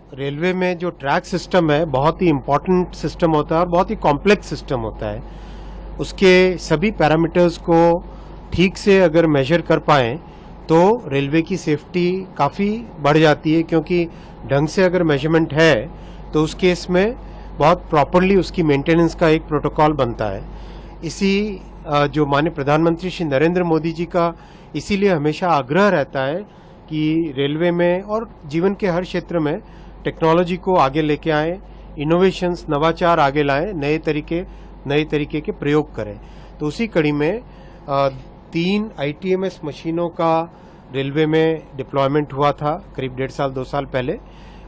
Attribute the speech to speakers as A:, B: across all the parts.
A: Railway में जो track system है बहुत ही इम्पोर्टेंट सिस्टम होता है और बहुत ही कॉम्प्लेक्स सिस्टम होता है। उसके सभी पैरामीटर्स को ठीक से अगर मेजर कर पाएँ तो रेलवे की सेफ्टी काफ़ी बढ़ जाती है, क्योंकि ढंग से अगर मेजरमेंट है तो उस केस में बहुत प्रॉपरली उसकी मेंटेनेंस का एक प्रोटोकॉल बनता है। इसी जो माननीय प्रधानमंत्री श्री नरेंद्र मोदी जी का इसीलिए हमेशा आग्रह रहता है कि रेलवे में और जीवन के हर क्षेत्र में टेक्नोलॉजी को आगे लेके आएँ, इनोवेशंस नवाचार आगे लाएं, नए तरीके के प्रयोग करें। तो उसी कड़ी में 3 ITMS मशीनों का रेलवे में डिप्लॉयमेंट हुआ था करीब 1.5 साल 2 साल पहले,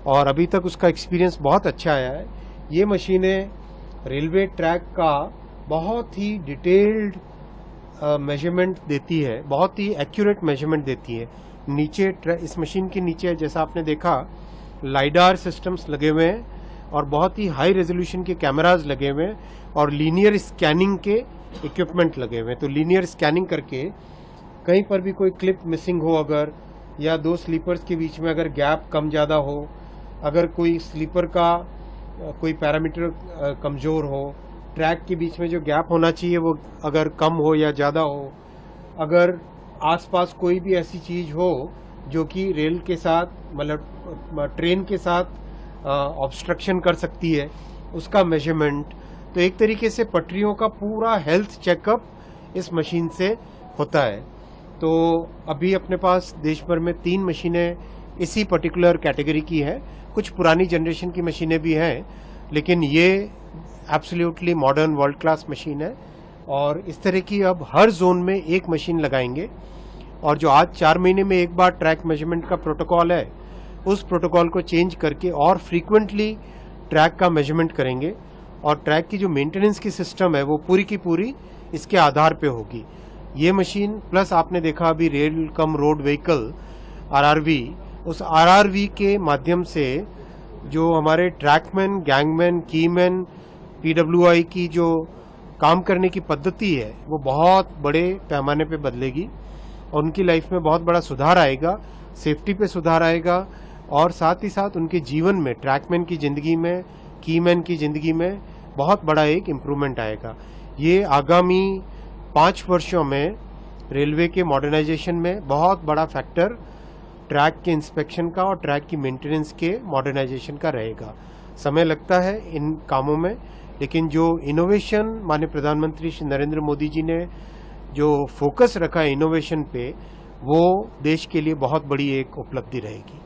A: और अभी तक उसका एक्सपीरियंस बहुत अच्छा आया है। ये मशीनें रेलवे ट्रैक का बहुत ही डिटेल्ड मेजरमेंट देती है, बहुत ही एक्यूरेट मेजरमेंट देती है। नीचे इस मशीन के नीचे जैसा आपने देखा लाइडार सिस्टम्स लगे हुए हैं और बहुत ही हाई रेजोल्यूशन के कैमराज लगे हुए हैं और लीनियर स्कैनिंग के इक्विपमेंट लगे हुए हैं। तो लीनियर स्कैनिंग करके कहीं पर भी कोई क्लिप मिसिंग हो अगर, या 2 स्लीपर्स के बीच में अगर गैप कम ज़्यादा हो, अगर कोई स्लीपर का कोई पैरामीटर कमज़ोर हो, ट्रैक के बीच में जो गैप होना चाहिए वो अगर कम हो या ज़्यादा हो, अगर आसपास कोई भी ऐसी चीज़ हो जो कि रेल के साथ मतलब ट्रेन के साथ ऑब्स्ट्रक्शन कर सकती है, उसका मेजरमेंट। तो एक तरीके से पटरियों का पूरा हेल्थ चेकअप इस मशीन से होता है। तो अभी अपने पास देश भर में 3 मशीनें इसी पर्टिकुलर कैटेगरी की है। कुछ पुरानी जनरेशन की मशीनें भी हैं, लेकिन ये absolutely modern world class machine है। और इस तरह की अब हर जोन में एक मशीन लगाएंगे, और जो आज 4 महीने में एक बार ट्रैक मेजरमेंट का प्रोटोकॉल है, उस प्रोटोकॉल को चेंज करके और फ्रीक्वेंटली ट्रैक का मेजरमेंट करेंगे। और ट्रैक की जो मेंटेनेंस की सिस्टम है वो पूरी की पूरी इसके आधार पे होगी। ये मशीन प्लस आपने देखा अभी rail cum road vehicle RRV, उस RRV के माध्यम से जो हमारे ट्रैकमैन, गैंगमैन, कीमैन, PWI की जो काम करने की पद्धति है वो बहुत बड़े पैमाने पे बदलेगी और उनकी लाइफ में बहुत बड़ा सुधार आएगा, सेफ्टी पे सुधार आएगा, और साथ ही साथ उनके जीवन में, ट्रैकमैन की ज़िंदगी में, कीमैन की ज़िंदगी में बहुत बड़ा एक इम्प्रूवमेंट आएगा। ये आगामी 5 वर्षों में रेलवे के मॉडर्नाइजेशन में बहुत बड़ा फैक्टर ट्रैक के इंस्पेक्शन का और ट्रैक की मेंटेनेंस के मॉडर्नाइजेशन का रहेगा। समय लगता है इन कामों में, लेकिन जो इनोवेशन माननीय प्रधानमंत्री श्री नरेंद्र मोदी जी ने जो फोकस रखा है इनोवेशन पे, वो देश के लिए बहुत बड़ी एक उपलब्धि रहेगी।